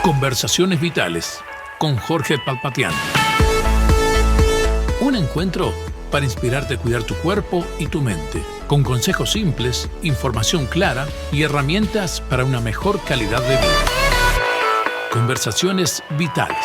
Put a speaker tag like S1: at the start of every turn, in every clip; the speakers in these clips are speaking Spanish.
S1: Conversaciones Vitales con Jorge Palpatián. Un encuentro para inspirarte a cuidar tu cuerpo y tu mente, con consejos simples, información clara y herramientas para una mejor calidad de vida. Conversaciones Vitales.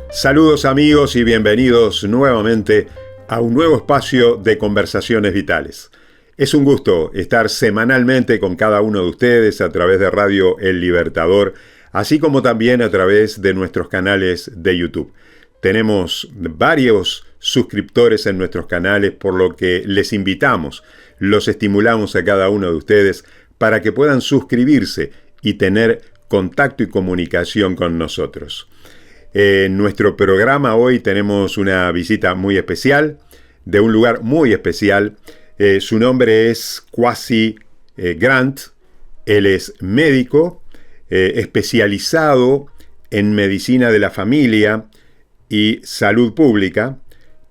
S2: Saludos amigos y bienvenidos nuevamente a un nuevo espacio de Conversaciones Vitales. Es un gusto estar semanalmente con cada uno de ustedes a través de Radio El Libertador, así como también a través de nuestros canales de YouTube. Tenemos varios suscriptores en nuestros canales, por lo que les invitamos, los estimulamos a cada uno de ustedes para que puedan suscribirse y tener contacto y comunicación con nosotros. En nuestro programa hoy tenemos una visita muy especial, de un lugar muy especial. Su nombre es Kwasi Grant. Él es médico especializado en medicina de la familia y salud pública.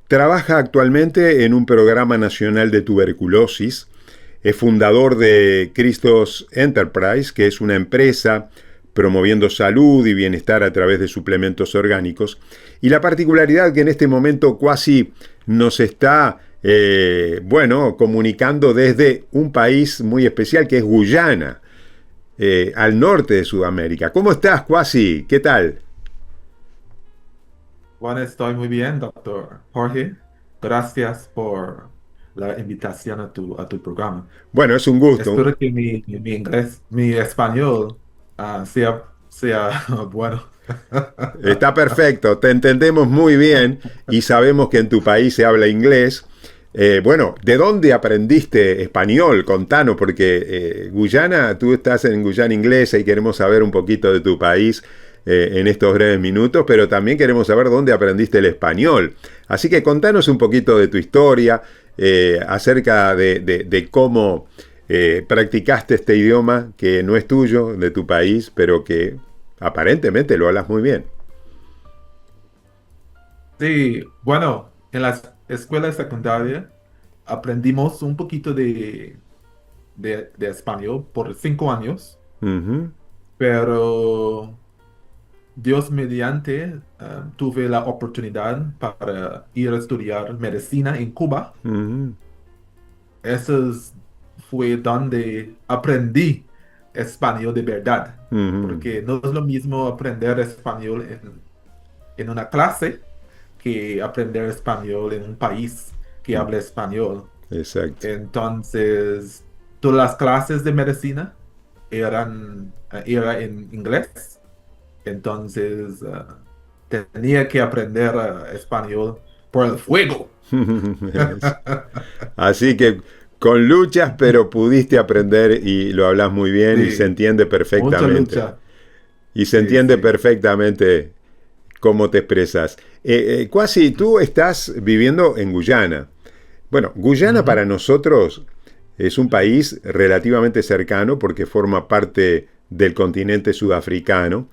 S2: Trabaja actualmente en un programa nacional de tuberculosis. Es fundador de Christos Enterprise, que es una empresa promoviendo salud y bienestar a través de suplementos orgánicos. Y la particularidad que en este momento Kwasi nos está comunicando desde un país muy especial que es Guyana, al norte de Sudamérica. ¿Cómo estás, Kwasi? ¿Qué tal?
S3: Bueno, estoy muy bien, doctor Jorge. Gracias por la invitación a tu programa.
S2: Bueno, es un gusto.
S3: Espero que mi inglés, mi español sea bueno.
S2: Está perfecto, te entendemos muy bien y sabemos que en tu país se habla inglés. ¿De dónde aprendiste español? Contanos, porque Guyana, tú estás en Guyana inglesa y queremos saber un poquito de tu país en estos breves minutos, pero también queremos saber dónde aprendiste el español. Así que contanos un poquito de tu historia, acerca de cómo practicaste este idioma que no es tuyo, de tu país, pero que aparentemente lo hablas muy bien.
S3: Sí, bueno, en la escuela secundaria aprendimos un poquito de español por 5 años,
S2: Ujú,
S3: pero Dios mediante, tuve la oportunidad para ir a estudiar medicina en Cuba.
S2: ujú,
S3: Eso fue donde aprendí español de verdad,
S2: ujú.
S3: porque no es lo mismo aprender español en una clase que aprender español en un país que habla español.
S2: Exacto.
S3: Entonces, todas las clases de medicina era en inglés. Entonces, tenía que aprender español por el fuego.
S2: Así que con luchas, pero pudiste aprender y lo hablas muy bien y se
S3: Sí,
S2: entiende
S3: mucha
S2: perfectamente.
S3: lucha.
S2: Y se
S3: Sí,
S2: entiende
S3: sí.
S2: perfectamente cómo te expresas. Kwasi, tú estás viviendo en Guyana. Bueno, Guyana
S3: Ujú.
S2: para nosotros es un país relativamente cercano porque forma parte del continente sudafricano.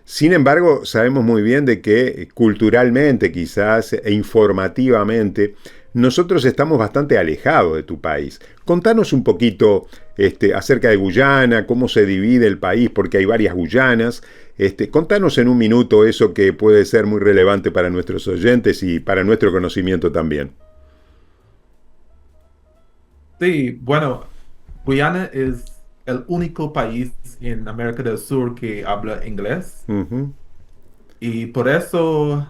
S2: Sin embargo, sabemos muy bien de que culturalmente quizás e informativamente nosotros estamos bastante alejados de tu país. Contanos un poquito acerca de Guyana, cómo se divide el país, porque hay varias Guyanas. Contanos en un minuto eso que puede ser muy relevante para nuestros oyentes y para nuestro conocimiento también.
S3: Sí, bueno, Guyana es el único país en América del Sur que habla inglés
S2: Ujú,
S3: y por eso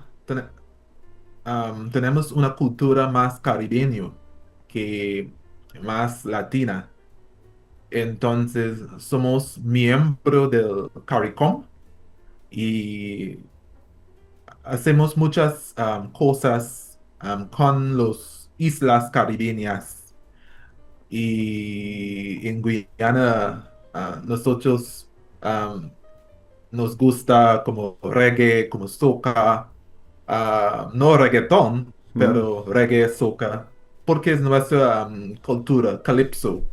S3: tenemos una cultura más caribeño que más latina. Entonces, somos miembro del CARICOM y hacemos muchas cosas con las islas caribeñas. Y en Guyana, nosotros am, nos gusta como reggae, como soca, no reggaetón,
S2: ujú,
S3: pero reggae, soca, porque es nuestra cultura, calypso.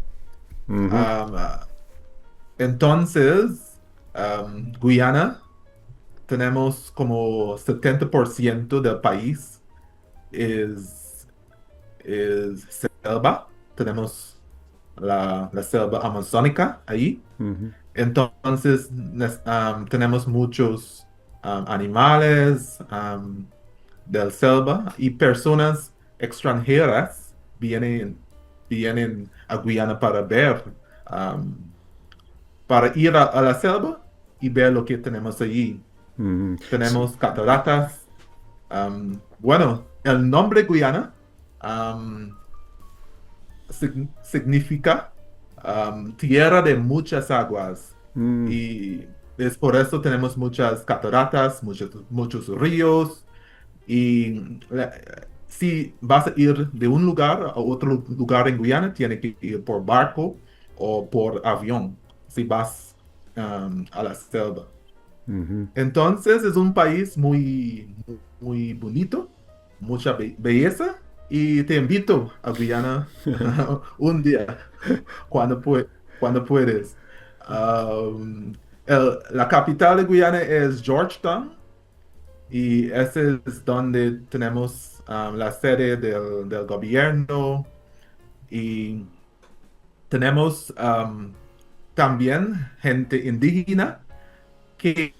S2: ujú.
S3: Am, ah, entonces, Guyana, tenemos como 70% del país es, es selva. Tenemos la selva amazónica ahí.
S2: Ujú.
S3: Entonces tenemos muchos animales del selva y personas extranjeras vienen a Guyana um, para ir a la selva y ver lo que tenemos allí.
S2: Ujú.
S3: Tenemos cataratas. Bueno, el nombre Guyana significa tierra de muchas aguas.
S2: Mm,
S3: Y es por eso tenemos muchas cataratas, muchos ríos. Y si vas a ir de un lugar a otro lugar en Guyana, tienes que ir por barco o por avión, si vas a la selva.
S2: ujú.
S3: Entonces es un país muy bonito, mucha belleza, y te invito a Guyana un día cuando puedes. Um, la capital de Guyana es Georgetown y ese es donde tenemos la sede del gobierno y tenemos también gente indígena que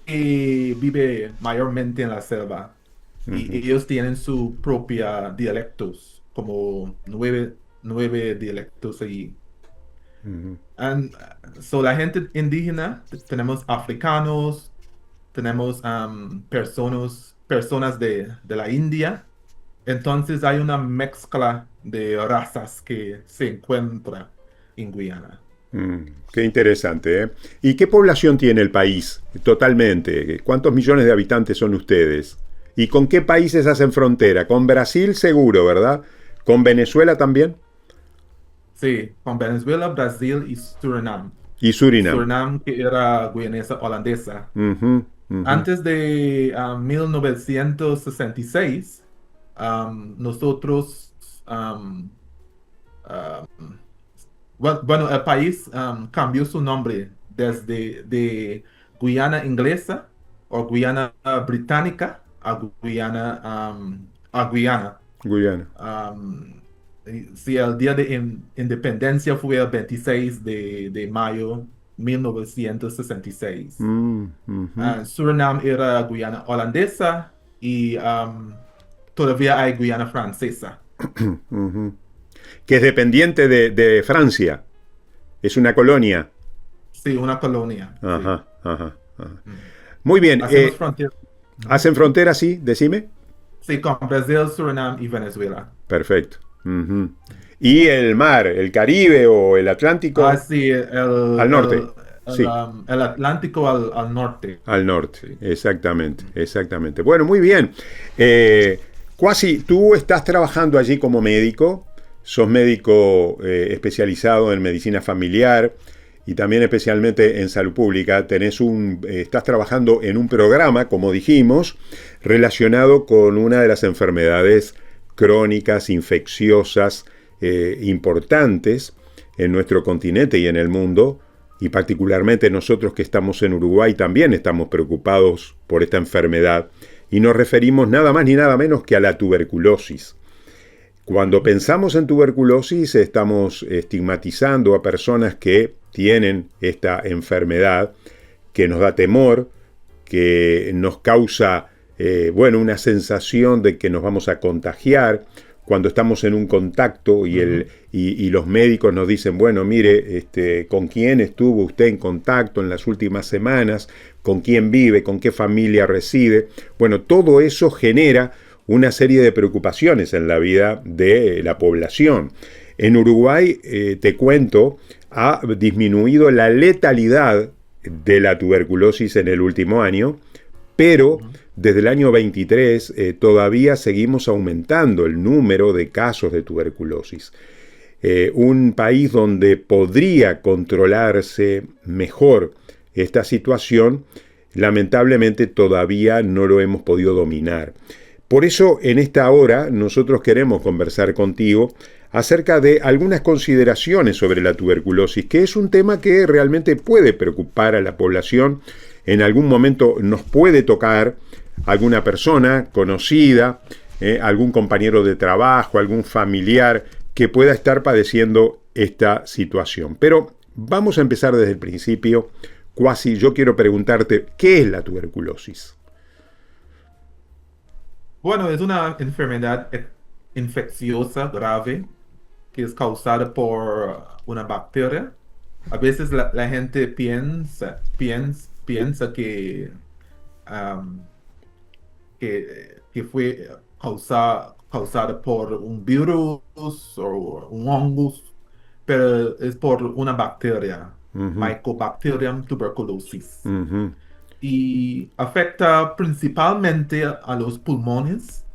S3: vive mayormente en la selva y
S2: Ujú,
S3: ellos tienen su propia dialectos, como nueve dialectos allí.
S2: ujú.
S3: And, so la gente indígena, tenemos africanos, tenemos personas de la India, entonces hay una mezcla de razas que se encuentra en Guyana.
S2: Mm, qué interesante, ¿eh? ¿Y qué población tiene el país totalmente? ¿Cuántos millones de habitantes son ustedes? ¿Y con qué países hacen frontera? Con Brasil seguro, ¿verdad? ¿Con Venezuela también?
S3: Sí, con Venezuela, Brasil y Surinam.
S2: Y Surinam.
S3: Surinam que era guyanesa holandesa.
S2: Ujú, ujú.
S3: Antes de 1966, nosotros, um, bueno, el país cambió su nombre desde de Guyana inglesa o Guyana británica a Guyana.
S2: Guyana.
S3: Sí, el día de independencia fue el 26 de mayo 1966.
S2: Mm, ujú,
S3: Surinam era Guyana holandesa y todavía hay Guyana francesa.
S2: ujú. Que es dependiente de Francia. Es una colonia.
S3: Sí, una colonia. Sí.
S2: Ajá, ajá, ajá.
S3: Mm.
S2: Muy bien.
S3: Hacemos frontera. Ujú.
S2: ¿Hacen frontera, sí? Decime.
S3: Sí, con Brasil, Surinam y Venezuela.
S2: Perfecto. Ujú. ¿Y el mar, el Caribe o el Atlántico?
S3: Sí,
S2: Al norte. Sí,
S3: el Atlántico al norte.
S2: al norte.
S3: Sí.
S2: Exactamente,
S3: Mm.
S2: exactamente. Bueno, muy bien. Cuasi, tú estás trabajando allí como médico. Sos médico especializado en medicina familiar y también especialmente en salud pública. Estás trabajando en un programa, como dijimos, relacionado con una de las enfermedades crónicas, infecciosas, importantes en nuestro continente y en el mundo, y particularmente nosotros que estamos en Uruguay también estamos preocupados por esta enfermedad, y nos referimos nada más ni nada menos que a la tuberculosis. Cuando pensamos en tuberculosis estamos estigmatizando a personas que tienen esta enfermedad, que nos da temor, que nos causa una sensación de que nos vamos a contagiar cuando estamos en un contacto y los médicos nos dicen, bueno, mire, ¿con quién estuvo usted en contacto en las últimas semanas? ¿Con quién vive? ¿Con qué familia reside? Bueno, todo eso genera una serie de preocupaciones en la vida de la población. En Uruguay, te cuento, ha disminuido la letalidad de la tuberculosis en el último año, pero desde el año 23 todavía seguimos aumentando el número de casos de tuberculosis. Un país donde podría controlarse mejor esta situación, lamentablemente todavía no lo hemos podido dominar. Por eso, en esta hora, nosotros queremos conversar contigo acerca de algunas consideraciones sobre la tuberculosis, que es un tema que realmente puede preocupar a la población. En algún momento nos puede tocar alguna persona conocida, algún compañero de trabajo, algún familiar que pueda estar padeciendo esta situación. Pero vamos a empezar desde el principio. Cuasi, yo quiero preguntarte, ¿qué es la tuberculosis?
S3: Bueno, es una enfermedad infecciosa grave que es causada por una bacteria. A veces la gente piensa am, que fue causada por un virus o un hongus, pero es por una bacteria,
S2: Ujú,
S3: Mycobacterium tuberculosis.
S2: ujú,
S3: Y afecta principalmente a los pulmones.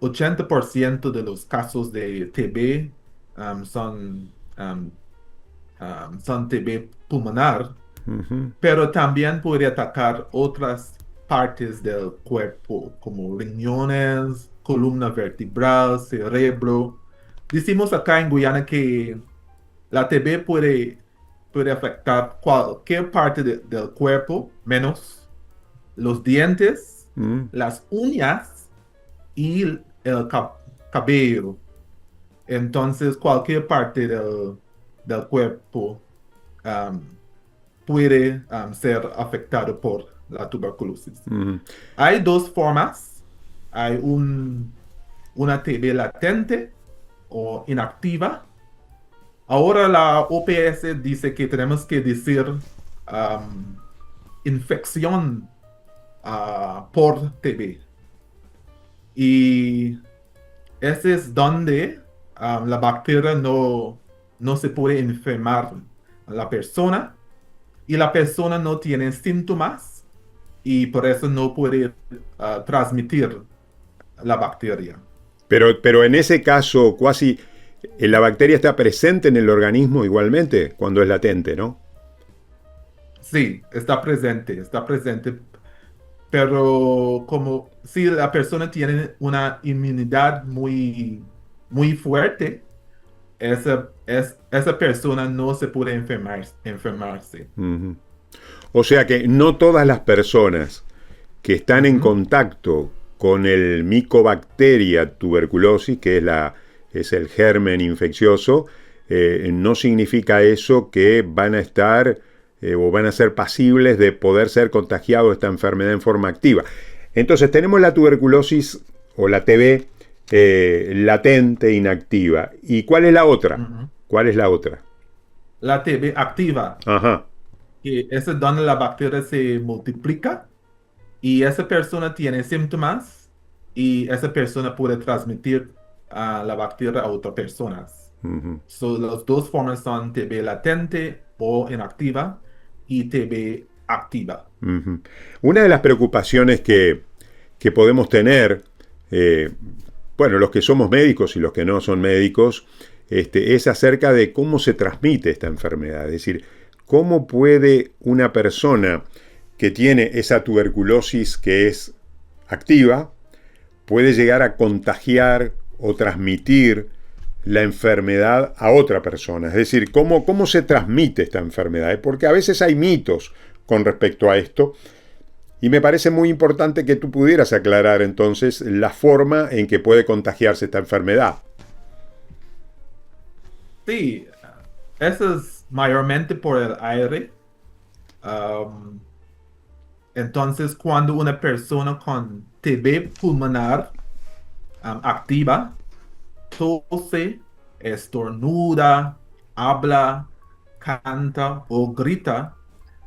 S3: 80% de los casos de TB son TB pulmonar,
S2: ujú,
S3: pero también puede atacar otras partes del cuerpo, como riñones, columna vertebral, cerebro. Decimos acá en Guyana que la TB puede afectar cualquier parte del cuerpo, menos los dientes,
S2: mm.
S3: las uñas y el cabello. Entonces, cualquier parte del cuerpo um, puede ser afectado por la tuberculosis.
S2: Ujú.
S3: Hay dos formas. Hay una TB latente o inactiva. Ahora la OPS dice que tenemos que decir um, infección por TB. Y ese es donde la bacteria no se puede enfermar a la persona y la persona no tiene síntomas y por eso no puede transmitir la bacteria.
S2: Pero en ese caso, Cuasi, la bacteria está presente en el organismo igualmente cuando es latente, ¿no?
S3: Sí, está presente, pero como si la persona tiene una inmunidad muy fuerte, esa persona no se puede enfermarse.
S2: Ujú. O sea que no todas las personas que están en
S3: Ujú.
S2: contacto con el Mycobacteria tuberculosis, que es el germen infeccioso, no significa eso que van a estar o van a ser pasibles de poder ser contagiados de esta enfermedad en forma activa. Entonces tenemos la tuberculosis o la TB latente, inactiva. ¿Y cuál es la otra?
S3: Ujú.
S2: ¿Cuál es la otra?
S3: La TB activa,
S2: Ajá.
S3: que es donde la bacteria se multiplica y esa persona tiene síntomas y esa persona puede transmitir la bacteria a otras personas.
S2: Ujú.
S3: So, las dos formas son TB latente o inactiva y TB activa.
S2: Ujú. Una de las preocupaciones que podemos tener, eh, bueno, los que somos médicos y los que no son médicos, es acerca de cómo se transmite esta enfermedad. Es decir, cómo puede una persona que tiene esa tuberculosis que es activa, puede llegar a contagiar o transmitir la enfermedad a otra persona. Es decir, cómo se transmite esta enfermedad. Porque a veces hay mitos con respecto a esto. Y me parece muy importante que tú pudieras aclarar entonces la forma en que puede contagiarse esta enfermedad.
S3: Sí, eso es mayormente por el aire. Um, entonces, cuando una persona con TB pulmonar activa tose, estornuda, habla, canta o grita,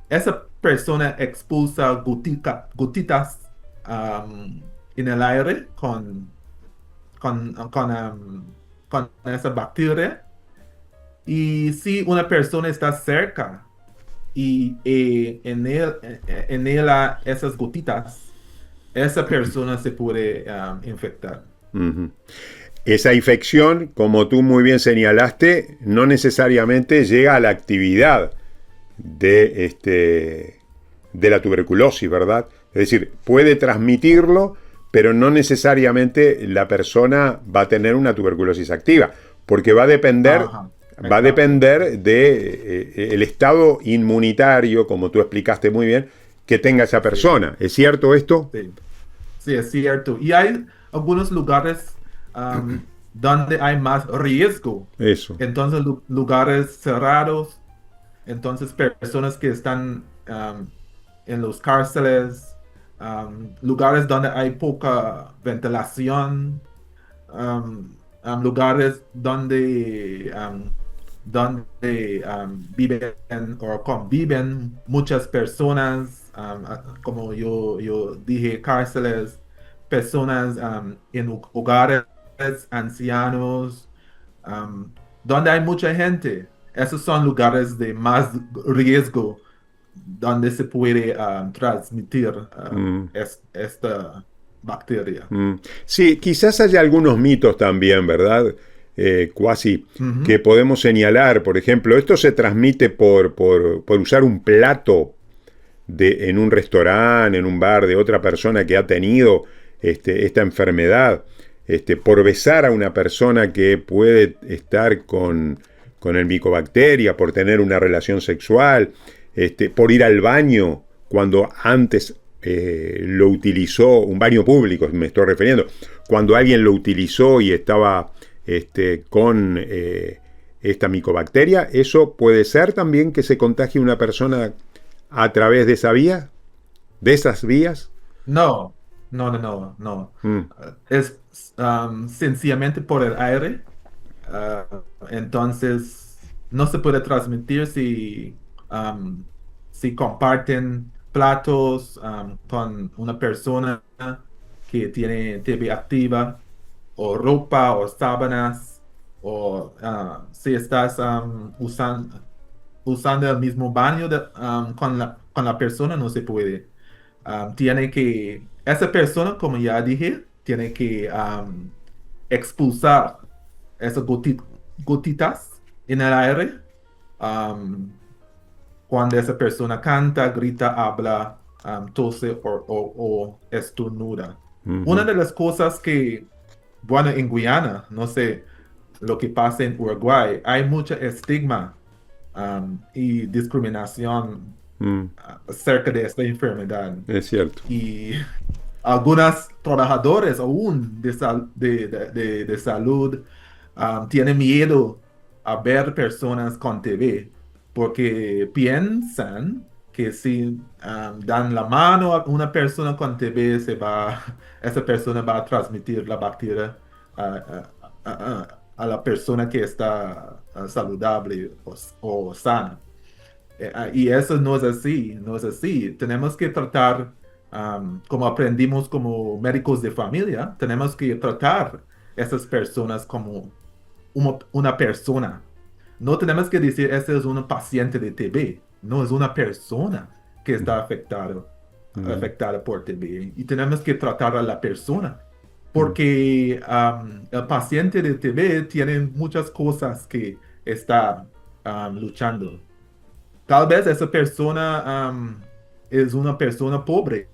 S3: esa persona expulsa gotitas en el aire con esa bacteria. Y si una persona está cerca y en ella esas gotitas, esa persona se puede infectar.
S2: Uh-huh. Esa infección, como tú muy bien señalaste, no necesariamente llega a la actividad de la tuberculosis, ¿verdad? Es decir, puede transmitirlo, pero no necesariamente la persona va a tener una tuberculosis activa, porque va a depender,
S3: Ajá,
S2: va a
S3: exacto.
S2: depender de el estado inmunitario, como tú explicaste muy bien, que tenga esa
S3: Sí,
S2: persona. ¿Es cierto esto?
S3: sí, sí, es cierto. Y hay algunos lugares am, donde hay más riesgo.
S2: Eso.
S3: Entonces, lugares cerrados, entonces personas que están en los cárceles, lugares donde hay poca ventilación, lugares donde viven o conviven muchas personas, como yo dije, cárceles, personas en hogares, ancianos, um, donde hay mucha gente. Esos son lugares de más riesgo donde se puede transmitir
S2: Mm.
S3: esta bacteria.
S2: Mm. Sí, quizás haya algunos mitos también, ¿verdad? Cuasi que
S3: Ujú.
S2: podemos señalar. Por ejemplo, esto se transmite por usar un plato en un restaurante, en un bar de otra persona que ha tenido esta enfermedad, por besar a una persona que puede estar con el micobacteria, por tener una relación sexual, por ir al baño cuando antes lo utilizó, un baño público me estoy refiriendo, cuando alguien lo utilizó y estaba con esta micobacteria, eso puede ser también que se contagie una persona a través de esa vía, de esas vías.
S3: No, no.
S2: Mm,
S3: Es sencillamente por el aire. ah, entonces, no se puede transmitir si comparten platos con una persona que tiene TB activa, o ropa, o sábanas, o si estás usando el mismo baño con la persona, no se puede. Esa persona, como ya dije, tiene que expulsar esas gotitas en el aire um, cuando esa persona canta, grita, habla, tose o estornuda. Una
S2: ujú,
S3: de las cosas bueno, en Guyana, no sé lo que pasa en Uruguay, hay mucha estigma y discriminación
S2: mm,
S3: acerca de esta enfermedad.
S2: es cierto.
S3: Y algunos trabajadores aún de salud tienen miedo a ver personas con TB porque piensan que si dan la mano a una persona con TB, esa persona va a transmitir la bacteria a la persona que está saludable o sana. Y eso no es así, no es así. Tenemos que tratar, como aprendimos como médicos de familia, tenemos que tratar a esas personas como una persona. No tenemos que decir, este es un paciente de TB. No, es una persona que está
S2: Mm,
S3: afectada por TB. Y tenemos que tratar a la persona.
S2: mm,
S3: Porque el paciente de TB tiene muchas cosas que está luchando. Tal vez esa persona es una persona pobre.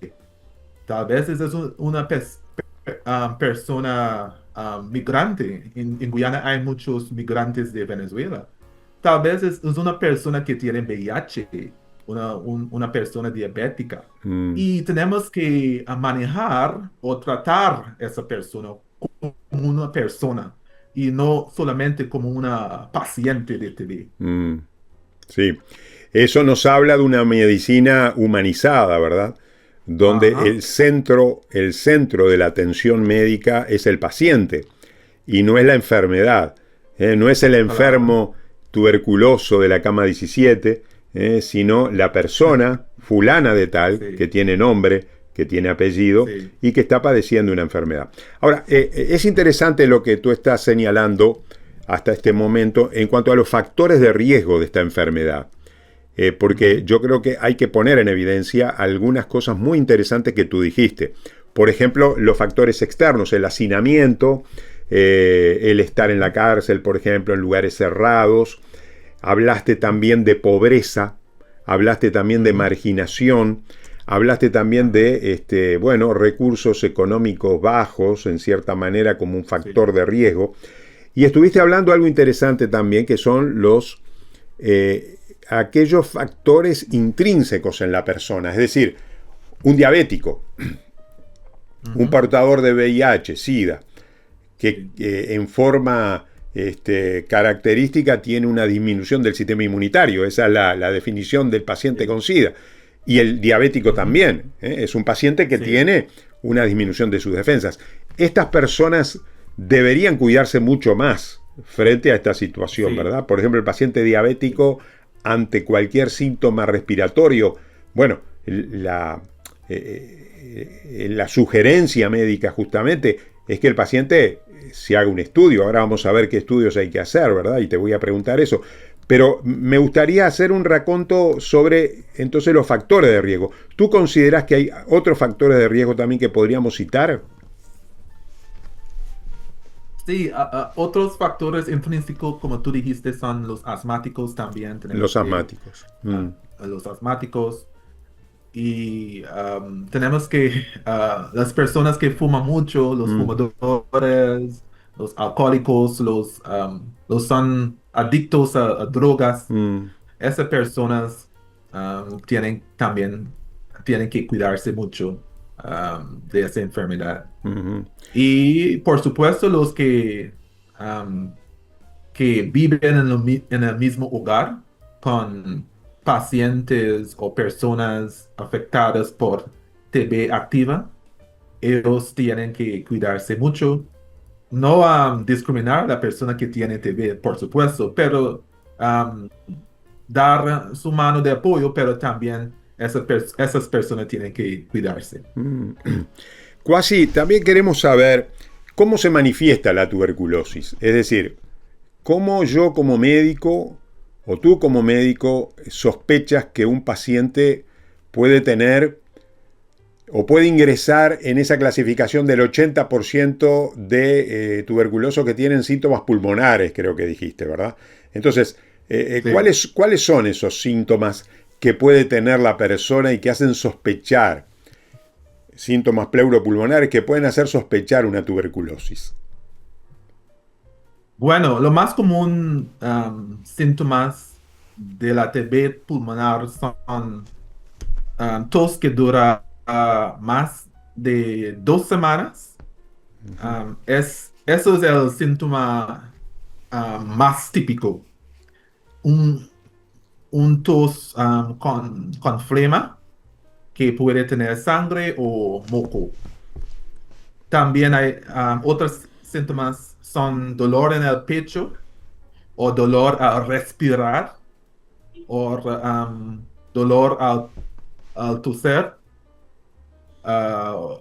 S3: Tal vez una persona migrante. En Guyana hay muchos migrantes de Venezuela. Tal vez es una persona que tiene VIH, una persona diabética.
S2: mm.
S3: Y tenemos que manejar o tratar a esa persona como una persona y no solamente como una paciente de TB.
S2: Mm, sí, eso nos habla de una medicina humanizada, ¿verdad? Donde
S3: Ajá,
S2: el centro de la atención médica es el paciente y no es la enfermedad. No es el
S3: claro.
S2: enfermo tuberculoso de la cama 17, sino la persona fulana de tal, que
S3: Sí,
S2: tiene nombre, que tiene apellido
S3: sí.
S2: y que está padeciendo una enfermedad. Ahora, es interesante lo que tú estás señalando hasta este momento en cuanto a los factores de riesgo de esta enfermedad. Porque
S3: Ujú.
S2: yo creo que hay que poner en evidencia algunas cosas muy interesantes que tú dijiste. Por ejemplo, los factores externos, el hacinamiento, el estar en la cárcel, por ejemplo, en lugares cerrados. Hablaste también de pobreza, hablaste también de
S3: Ujú.
S2: marginación, hablaste también
S3: Ajá,
S2: de bueno, recursos económicos bajos, en cierta manera, como un
S3: sí.
S2: factor de riesgo. Y estuviste hablando algo interesante también, que son eh, aquellos factores intrínsecos en la persona, es decir, un diabético, un
S3: Ujú.
S2: portador de VIH, SIDA, que en forma característica tiene una disminución del sistema inmunitario. Esa es la definición del paciente con SIDA. Y el diabético también. Es un paciente que tiene una disminución de sus defensas. Estas personas deberían cuidarse mucho más frente a esta situación, ¿verdad? Por ejemplo, el paciente diabético, ante cualquier síntoma respiratorio, bueno, la sugerencia médica justamente es que el paciente se haga un estudio. Ahora vamos a ver qué estudios hay que hacer, ¿verdad? Y te voy a preguntar eso. Pero me gustaría hacer un raconto sobre entonces los factores de riesgo. ¿Tú consideras que hay otros factores de riesgo también que podríamos citar?
S3: Sí, otros factores intrínsecos, como tú dijiste, son los asmáticos también.
S2: Los asmáticos.
S3: Los asmáticos. Y tenemos que, las personas que fuman mucho, los fumadores, los alcohólicos, los son adictos a drogas, esas personas tienen que cuidarse mucho de esa enfermedad. Y por supuesto los que viven en el mismo hogar con pacientes o personas afectadas por TB activa, ellos tienen que cuidarse mucho. No discriminar a la persona que tiene TB, por supuesto, pero dar su mano de apoyo, pero también esas personas tienen que cuidarse.
S2: Cuasi, también queremos saber cómo se manifiesta la tuberculosis. Es decir, cómo yo como médico o tú como médico sospechas que un paciente puede tener o puede ingresar en esa clasificación del 80% de tuberculosos que tienen síntomas pulmonares, creo que dijiste, ¿verdad? Entonces, sí. ¿Cuáles son esos síntomas que puede tener la persona y que hacen sospechar? Síntomas pleuropulmonares que pueden hacer sospechar una tuberculosis.
S3: Bueno, lo más común síntomas de la TB pulmonar son tos que dura más de 2 semanas. Eso es el síntoma más típico. Un tos con flema que puede tener sangre o moco. También hay otros síntomas, son dolor en el pecho o dolor al respirar o dolor al toser.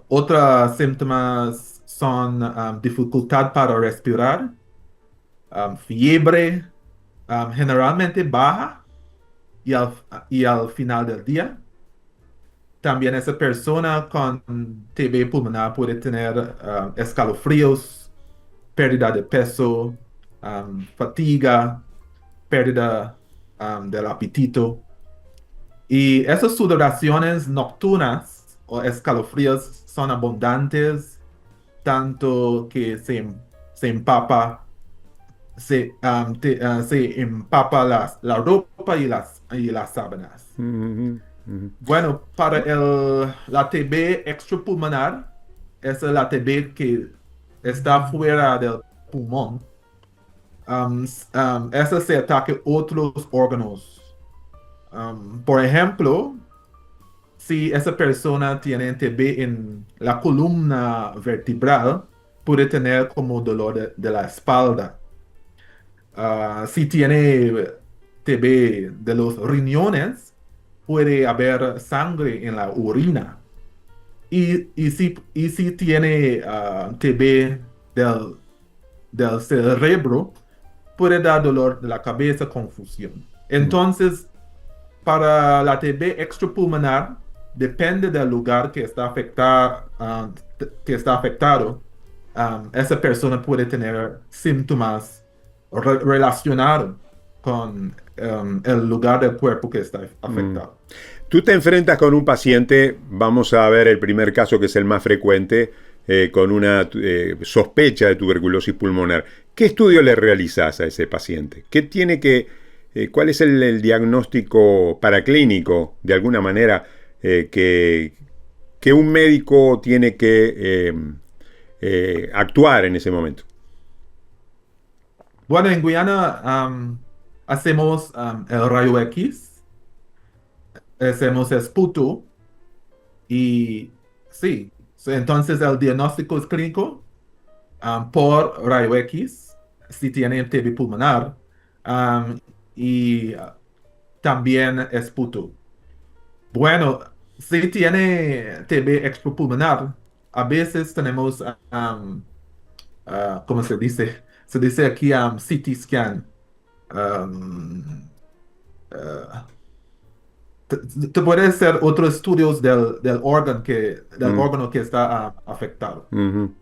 S3: Otros síntomas son dificultad para respirar, fiebre generalmente baja y al final del día. También esa persona con TB pulmonar puede tener escalofríos, pérdida de peso, fatiga, pérdida del apetito. Y esas sudoraciones nocturnas o escalofríos son abundantes, tanto que se empapa la ropa y las sábanas. Bueno, para la TB extrapulmonar, es la TB que está fuera del pulmón. Esa se ataca otros órganos. Por ejemplo, si esa persona tiene TB en la columna vertebral, puede tener como dolor de la espalda. Si tiene TB de los riñones, puede haber sangre en la orina. Y si tiene TB del cerebro, puede dar dolor de la cabeza, confusión. Entonces, para la TB extrapulmonar, depende del lugar que está afectado. Esa persona puede tener síntomas relacionados con el lugar del cuerpo que está afectado.
S2: Tú te enfrentas con un paciente, vamos a ver el primer caso que es el más frecuente, con una sospecha de tuberculosis pulmonar. ¿Qué estudio le realizás a ese paciente? ¿Cuál es el diagnóstico paraclínico, de alguna manera, que un médico tiene que actuar en ese momento?
S3: Bueno, en Guyana hacemos el rayo X, hacemos esputo y sí, entonces el diagnóstico es clínico por rayo X si tiene TB pulmonar um, y también esputo. Bueno, si tiene TB extrapulmonar, a veces tenemos, ¿cómo se dice? Se dice aquí CT scan. Um, uh, te puede ser otros estudios del
S2: Mm,
S3: órgano que está afectado.
S2: ujú.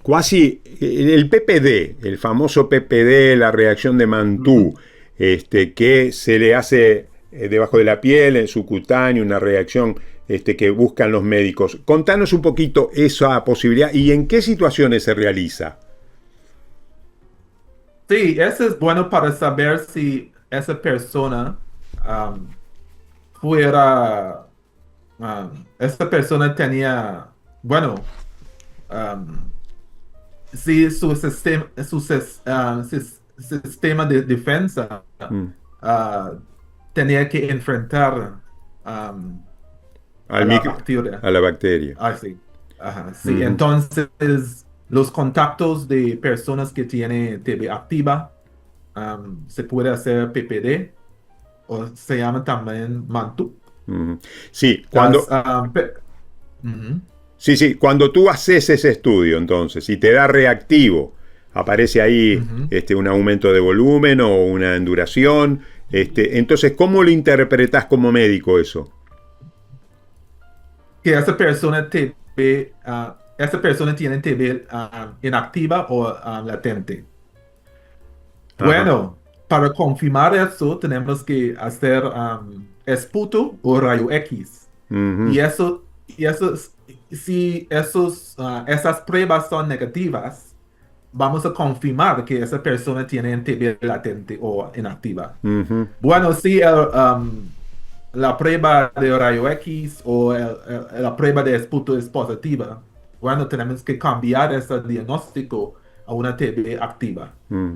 S2: Cuasi el PPD, el famoso PPD, la reacción de
S3: Ujú.
S2: Mantoux, que se le hace debajo de la piel, en subcutáneo, una reacción que buscan los médicos. Contanos un poquito esa posibilidad y en qué situaciones se realiza.
S3: Sí, eso es bueno para saber si esa persona um, fuera, esa persona tenía, bueno, um, si sistema de defensa
S2: Mm.
S3: ah, tenía que enfrentar
S2: Al
S3: a la
S2: micro,
S3: bacteria.
S2: a la bacteria.
S3: Ah, sí. Ajá, sí.
S2: Ujú,
S3: Entonces, los contactos de personas que tienen TB activa se puede hacer PPD o se llama también MANTU.
S2: ujú. Sí,
S3: Las,
S2: cuando,
S3: ujú,
S2: cuando tú haces ese estudio, entonces, y te da reactivo, aparece ahí
S3: ujú.
S2: un aumento de volumen o una enduración. Entonces, ¿cómo lo interpretas como médico eso?
S3: Que esa persona tiene TB inactiva o latente.
S2: Ajá.
S3: Bueno, para confirmar eso tenemos que hacer esputo o rayo X.
S2: Ujú,
S3: Y si esas pruebas son negativas, vamos a confirmar que esa persona tiene TB latente o inactiva.
S2: ujú.
S3: Bueno, si la prueba de rayo X o la prueba de esputo es positiva, bueno, tenemos que cambiar ese diagnóstico a una TB activa.
S2: Mm.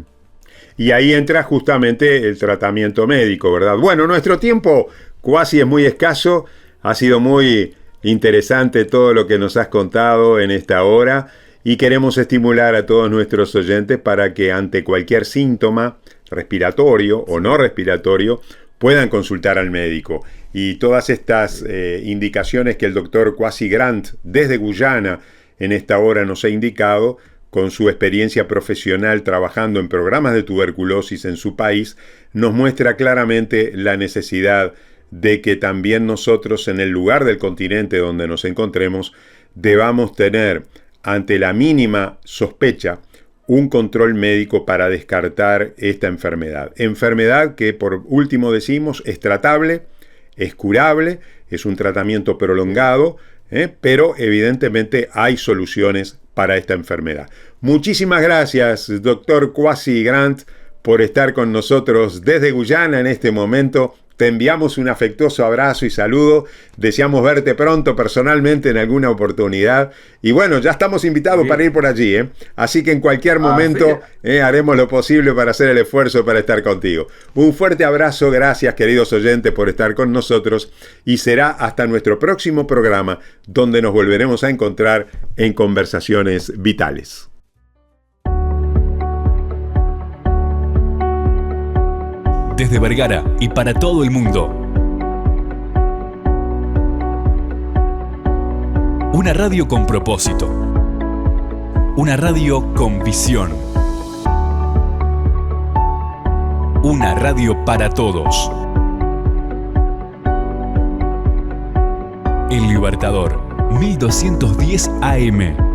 S2: Y ahí entra justamente el tratamiento médico, ¿verdad? Bueno, nuestro tiempo cuasi es muy escaso. Ha sido muy interesante todo lo que nos has contado en esta hora y queremos estimular a todos nuestros oyentes para que ante cualquier síntoma respiratorio o no respiratorio puedan consultar al médico. Y todas estas indicaciones que el doctor Kwasi Grant desde Guyana en esta hora nos ha indicado, con su experiencia profesional trabajando en programas de tuberculosis en su país, nos muestra claramente la necesidad de que también nosotros en el lugar del continente donde nos encontremos debamos tener ante la mínima sospecha un control médico para descartar esta enfermedad. Enfermedad que por último decimos es tratable, es curable, es un tratamiento prolongado, pero evidentemente hay soluciones para esta enfermedad. Muchísimas gracias, doctor Kwasi Grant, por estar con nosotros desde Guyana en este momento. Te enviamos un afectuoso abrazo y saludo. Deseamos verte pronto personalmente en alguna oportunidad. Y bueno, ya estamos invitados para
S3: Sí.
S2: ir por allí. Así que en cualquier
S3: Sí.
S2: momento haremos lo posible para hacer el esfuerzo para estar contigo. Un fuerte abrazo. Gracias, queridos oyentes, por estar con nosotros. Y será hasta nuestro próximo programa, donde nos volveremos a encontrar en Conversaciones Vitales.
S4: Desde Vergara y para todo el mundo. Una radio con propósito. Una radio con visión. Una radio para todos. El Libertador, 1210 AM.